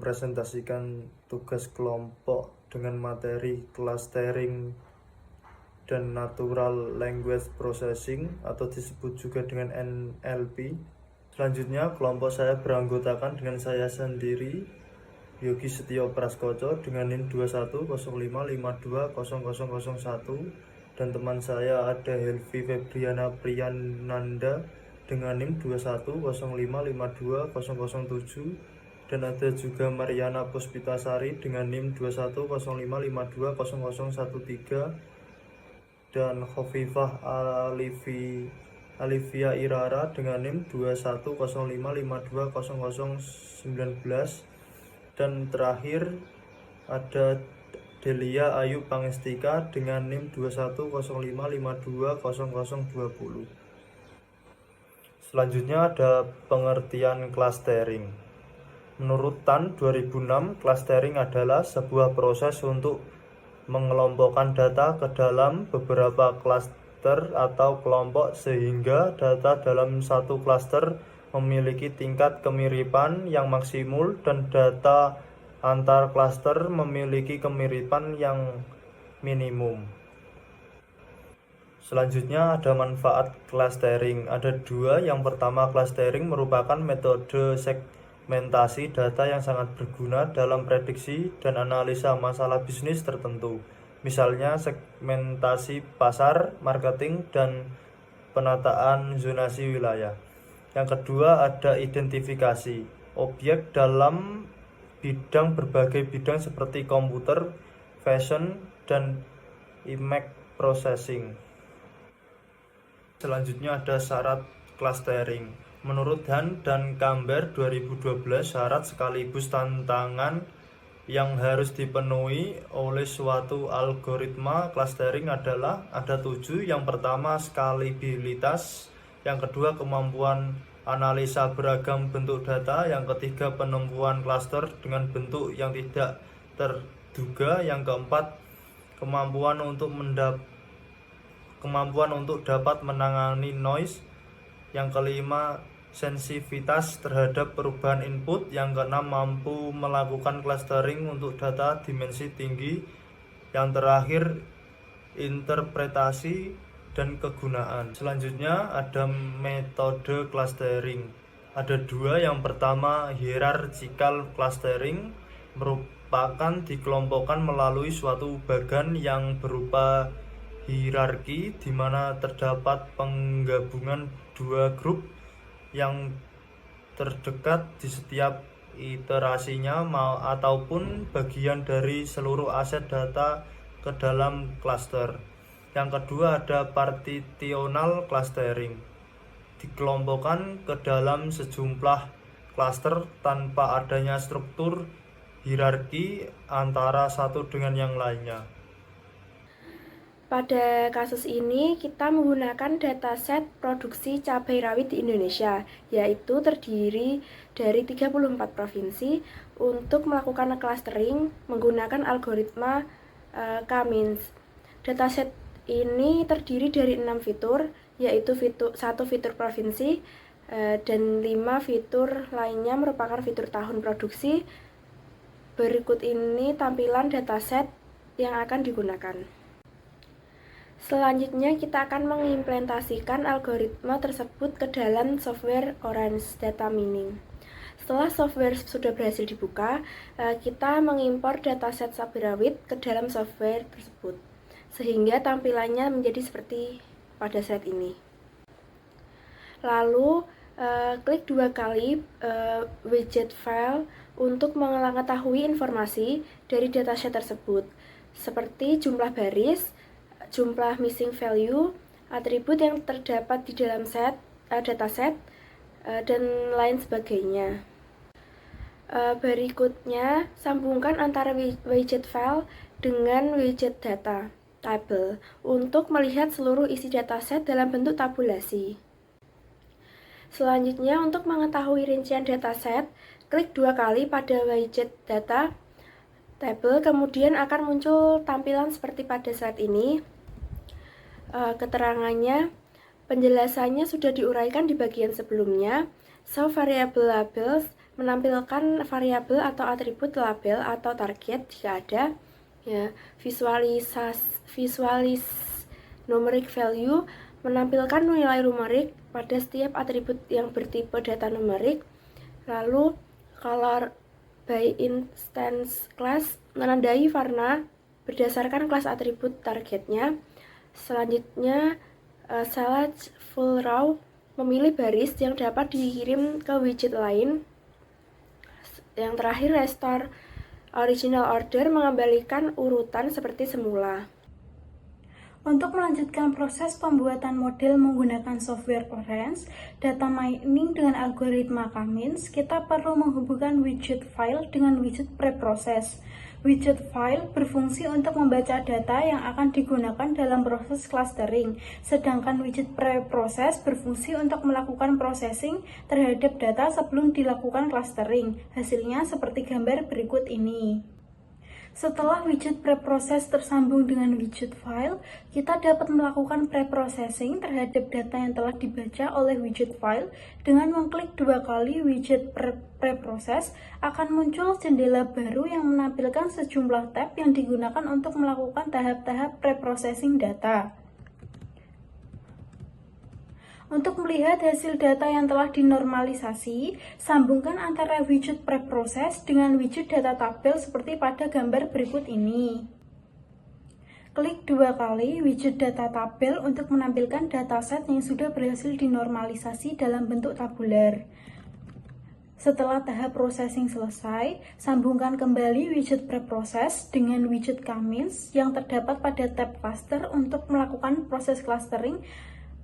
mempresentasikan tugas kelompok dengan materi clustering dan Natural Language Processing atau disebut juga dengan NLP. Selanjutnya, kelompok saya beranggotakan dengan saya sendiri, Yogi Setio Praskoco dengan NIM 2105520001, dan teman saya ada Helvi Febriana Priyananda dengan NIM 2105520007, dan ada juga Mariana Puspitasari dengan NIM 2105520013, dan Khofifah Alivia Irara dengan NIM 2105520019, dan terakhir ada Delia Ayu Pangestika dengan NIM 2105520020. Selanjutnya ada pengertian clustering. Menurut TAN 2006, clustering adalah sebuah proses untuk mengelompokkan data ke dalam beberapa klaster atau kelompok sehingga data dalam satu klaster memiliki tingkat kemiripan yang maksimum dan data antar klaster memiliki kemiripan yang minimum. Selanjutnya ada manfaat clustering. Ada dua. Yang pertama, clustering merupakan metode segmentasi data yang sangat berguna dalam prediksi dan analisa masalah bisnis tertentu. Misalnya segmentasi pasar, marketing, dan penataan zonasi wilayah. Yang kedua ada identifikasi objek dalam berbagai bidang seperti komputer, fashion, dan image processing. Selanjutnya ada syarat clustering. Menurut Han dan Kamber 2012, syarat sekaligus tantangan yang harus dipenuhi oleh suatu algoritma clustering adalah ada 7. Yang pertama, skalabilitas. Yang kedua, kemampuan analisa beragam bentuk data. Yang ketiga, penemuan klaster dengan bentuk yang tidak terduga. Yang keempat, kemampuan untuk dapat menangani noise. Yang kelima, sensitivitas terhadap perubahan input. Yang keenam, mampu melakukan clustering untuk data dimensi tinggi. Yang terakhir, interpretasi dan kegunaan. Selanjutnya ada metode clustering. Ada dua. Yang pertama, hierarchical clustering, merupakan dikelompokkan melalui suatu bagan yang berupa hierarki di mana terdapat penggabungan dua grup yang terdekat di setiap iterasinya ataupun bagian dari seluruh aset data ke dalam cluster. Yang kedua ada partitional clustering, dikelompokkan ke dalam sejumlah cluster tanpa adanya struktur hierarki antara satu dengan yang lainnya. Pada kasus ini, kita menggunakan dataset produksi cabai rawit di Indonesia, yaitu terdiri dari 34 provinsi untuk melakukan clustering menggunakan algoritma K-means. Dataset ini terdiri dari 6 fitur, yaitu 1 fitur provinsi dan 5 fitur lainnya merupakan fitur tahun produksi. Berikut ini tampilan dataset yang akan digunakan. Selanjutnya kita akan mengimplementasikan algoritma tersebut ke dalam software Orange Data Mining. Setelah software sudah berhasil dibuka, kita mengimpor dataset cabai rawit ke dalam software tersebut, sehingga tampilannya menjadi seperti pada slide ini. Lalu klik 2 kali widget file untuk mengetahui informasi dari dataset tersebut, seperti jumlah baris, jumlah missing value, atribut yang terdapat di dalam dataset, dan lain sebagainya. Berikutnya, sambungkan antara widget file dengan widget data tabel untuk melihat seluruh isi dataset dalam bentuk tabulasi. Selanjutnya, untuk mengetahui rincian dataset, klik 2 kali pada widget data tabel, kemudian akan muncul tampilan seperti pada slide ini. Keterangannya, penjelasannya sudah diuraikan di bagian sebelumnya. So, variable labels menampilkan variabel atau atribut label atau target jika ada, ya. Visualis numeric value menampilkan nilai numerik pada setiap atribut yang bertipe data numerik. Lalu color by instance class menandai warna berdasarkan kelas atribut targetnya. Selanjutnya select full row memilih baris yang dapat dikirim ke widget lain. Yang terakhir, restore original order mengembalikan urutan seperti semula. Untuk melanjutkan proses pembuatan model menggunakan software Orange, data mining dengan algoritma K-means, kita perlu menghubungkan widget file dengan widget preprocess. Widget file berfungsi untuk membaca data yang akan digunakan dalam proses clustering, sedangkan widget preprocess berfungsi untuk melakukan processing terhadap data sebelum dilakukan clustering. Hasilnya seperti gambar berikut ini. Setelah widget preprocess tersambung dengan widget file, kita dapat melakukan preprocessing terhadap data yang telah dibaca oleh widget file. Dengan mengklik 2 kali widget preprocess, akan muncul jendela baru yang menampilkan sejumlah tab yang digunakan untuk melakukan tahap-tahap preprocessing data. Untuk melihat hasil data yang telah dinormalisasi, sambungkan antara widget preprocess dengan widget data tabel seperti pada gambar berikut ini. Klik 2 kali widget data tabel untuk menampilkan dataset yang sudah berhasil dinormalisasi dalam bentuk tabular. Setelah tahap processing selesai, sambungkan kembali widget preprocess dengan widget K-means yang terdapat pada tab cluster untuk melakukan proses clustering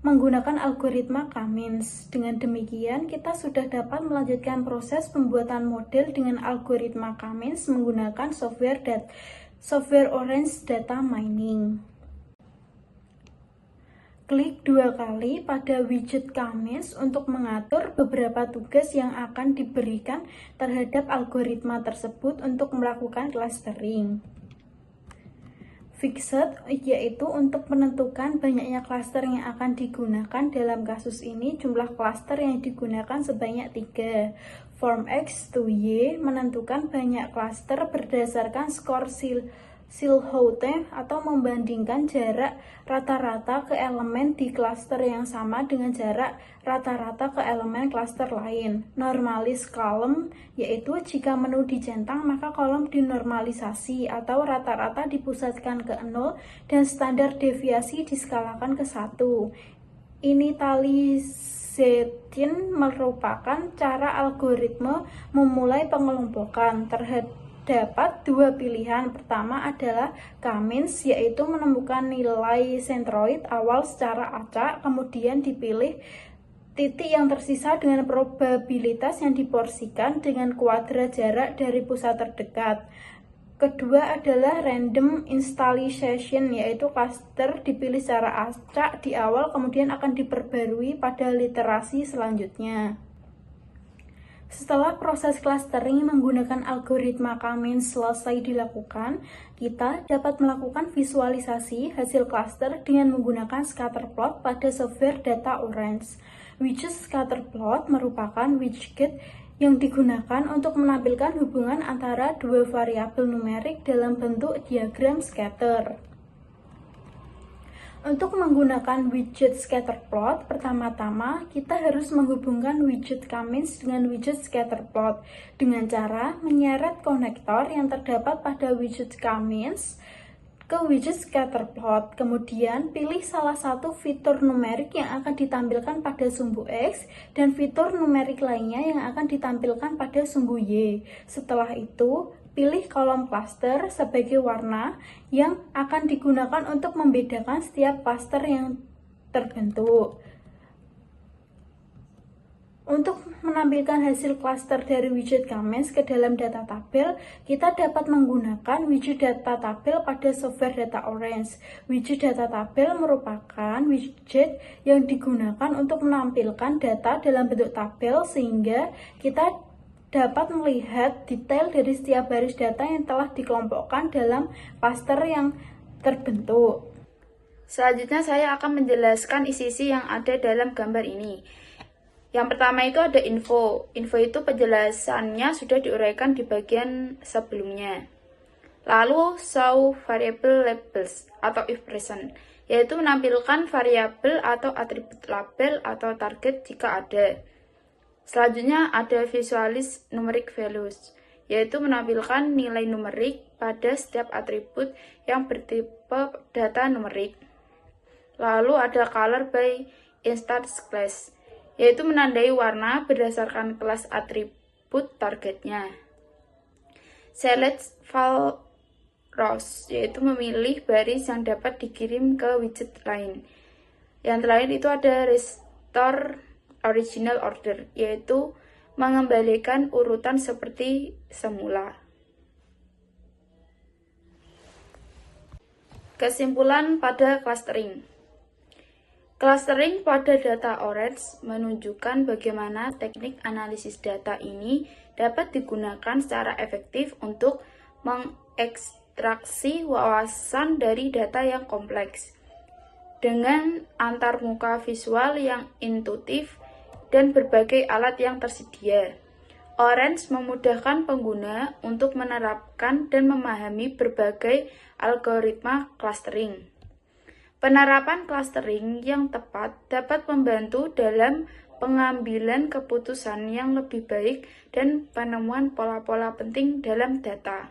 menggunakan algoritma K-means. Dengan demikian, kita sudah dapat melanjutkan proses pembuatan model dengan algoritma K-means menggunakan software Orange Data Mining. Klik 2 kali pada widget K-means untuk mengatur beberapa tugas yang akan diberikan terhadap algoritma tersebut untuk melakukan clustering. Fixed yaitu untuk menentukan banyaknya cluster yang akan digunakan. Dalam kasus ini jumlah cluster yang digunakan sebanyak 3. Form X to Y menentukan banyak cluster berdasarkan skor Silhouette atau membandingkan jarak rata-rata ke elemen di cluster yang sama dengan jarak rata-rata ke elemen cluster lain. Normalis column yaitu jika menu dicentang maka kolom dinormalisasi atau rata-rata dipusatkan ke 0 dan standar deviasi diskalakan ke 1. Initialization merupakan cara algoritma memulai pengelompokan. Terdapat 2 pilihan. Pertama adalah K-means, yaitu menemukan nilai sentroid awal secara acak, kemudian dipilih titik yang tersisa dengan probabilitas yang diporsikan dengan kuadrat jarak dari pusat terdekat. Kedua adalah random installation, yaitu cluster dipilih secara acak di awal kemudian akan diperbarui pada literasi selanjutnya. Setelah proses clustering menggunakan algoritma K-means selesai dilakukan, kita dapat melakukan visualisasi hasil cluster dengan menggunakan scatterplot pada software Data Orange. Widget scatterplot merupakan widget yang digunakan untuk menampilkan hubungan antara 2 variabel numerik dalam bentuk diagram scatter. Untuk menggunakan widget scatterplot, pertama-tama kita harus menghubungkan widget K-means dengan widget scatterplot dengan cara menyeret konektor yang terdapat pada widget K-means ke widget scatterplot. Kemudian pilih salah satu fitur numerik yang akan ditampilkan pada sumbu X dan fitur numerik lainnya yang akan ditampilkan pada sumbu Y. Setelah itu, pilih kolom cluster sebagai warna yang akan digunakan untuk membedakan setiap cluster yang terbentuk. Untuk menampilkan hasil cluster dari widget K-means ke dalam data tabel, kita dapat menggunakan widget data tabel pada software Data Orange. Widget data tabel merupakan widget yang digunakan untuk menampilkan data dalam bentuk tabel sehingga kita dapat melihat detail dari setiap baris data yang telah dikelompokkan dalam cluster yang terbentuk. Selanjutnya saya akan menjelaskan isi-isi yang ada dalam gambar ini. Yang pertama itu ada info. Info itu penjelasannya sudah diuraikan di bagian sebelumnya. Lalu show variable labels atau expression, yaitu menampilkan variabel atau atribut label atau target jika ada. Selanjutnya ada visualis numeric values, yaitu menampilkan nilai numerik pada setiap atribut yang bertipe data numerik. Lalu ada color by instance class, yaitu menandai warna berdasarkan kelas atribut targetnya. Select file rows, yaitu memilih baris yang dapat dikirim ke widget lain. Yang terakhir itu ada restore original order, yaitu mengembalikan urutan seperti semula. Kesimpulan pada clustering. Clustering pada data orange menunjukkan bagaimana teknik analisis data ini dapat digunakan secara efektif untuk mengekstraksi wawasan dari data yang kompleks dengan antarmuka visual yang intuitif dan berbagai alat yang tersedia. Orange memudahkan pengguna untuk menerapkan dan memahami berbagai algoritma clustering. Penerapan clustering yang tepat dapat membantu dalam pengambilan keputusan yang lebih baik dan penemuan pola-pola penting dalam data.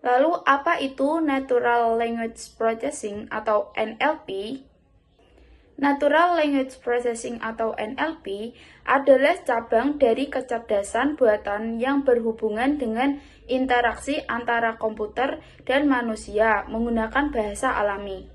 Lalu, apa itu Natural Language Processing atau NLP? Natural Language Processing atau NLP adalah cabang dari kecerdasan buatan yang berhubungan dengan interaksi antara komputer dan manusia menggunakan bahasa alami.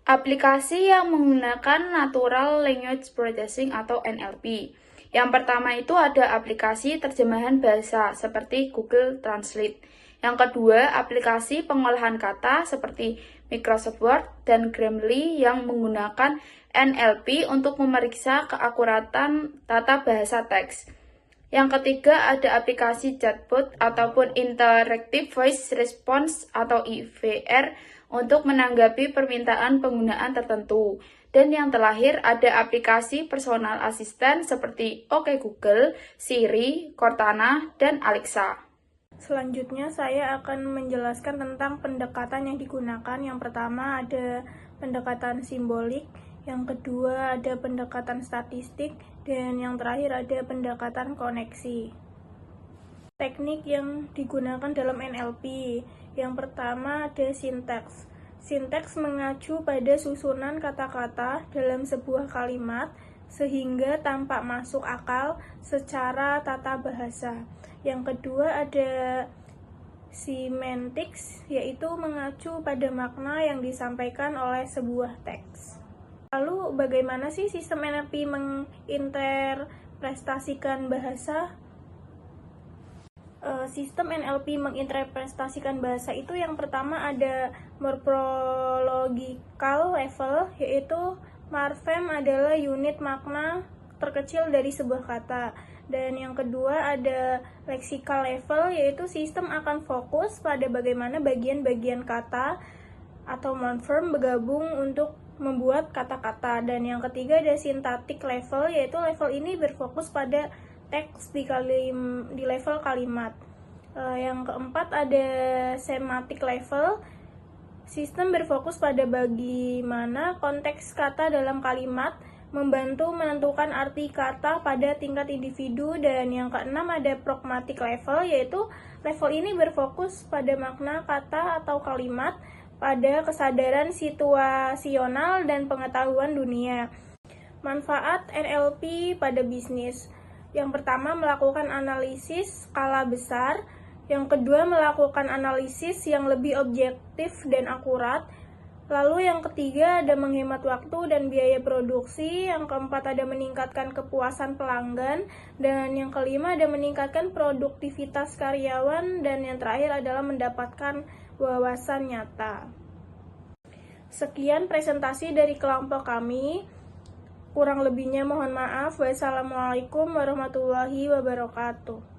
Aplikasi yang menggunakan Natural Language Processing atau NLP. Yang pertama itu ada aplikasi terjemahan bahasa seperti Google Translate. Yang kedua, aplikasi pengolahan kata seperti Microsoft Word dan Grammarly yang menggunakan NLP untuk memeriksa keakuratan tata bahasa teks. Yang ketiga, ada aplikasi chatbot ataupun Interactive Voice Response atau IVR untuk menanggapi permintaan penggunaan tertentu. Dan yang terakhir ada aplikasi personal assistant seperti OK Google, Siri, Cortana, dan Alexa. Selanjutnya saya akan menjelaskan tentang pendekatan yang digunakan. Yang pertama ada pendekatan simbolik, yang kedua ada pendekatan statistik, dan yang terakhir ada pendekatan koneksi. Teknik yang digunakan dalam NLP. Yang pertama ada sinteks. Sinteks mengacu pada susunan kata-kata dalam sebuah kalimat sehingga tampak masuk akal secara tata bahasa. Yang kedua ada semantics, yaitu mengacu pada makna yang disampaikan oleh sebuah teks. Lalu bagaimana sih sistem NLP menginterpretasikan bahasa? Sistem NLP menginterpretasikan bahasa itu yang pertama ada morphological level, yaitu morfem adalah unit makna terkecil dari sebuah kata. Dan yang kedua ada lexical level, yaitu sistem akan fokus pada bagaimana bagian-bagian kata atau morfem bergabung untuk membuat kata-kata. Dan yang ketiga ada syntactic level, yaitu level ini berfokus pada teks di level kalimat. Yang keempat ada semantic level. Sistem berfokus pada bagaimana konteks kata dalam kalimat membantu menentukan arti kata pada tingkat individu. Dan yang keenam ada pragmatic level, yaitu level ini berfokus pada makna kata atau kalimat pada kesadaran situasional dan pengetahuan dunia. Manfaat NLP pada bisnis. Yang pertama melakukan analisis skala besar, yang kedua melakukan analisis yang lebih objektif dan akurat, lalu yang ketiga ada menghemat waktu dan biaya produksi, yang keempat ada meningkatkan kepuasan pelanggan, dan yang kelima ada meningkatkan produktivitas karyawan, dan yang terakhir adalah mendapatkan wawasan nyata. Sekian presentasi dari kelompok kami. Kurang lebihnya mohon maaf. Wassalamualaikum warahmatullahi wabarakatuh.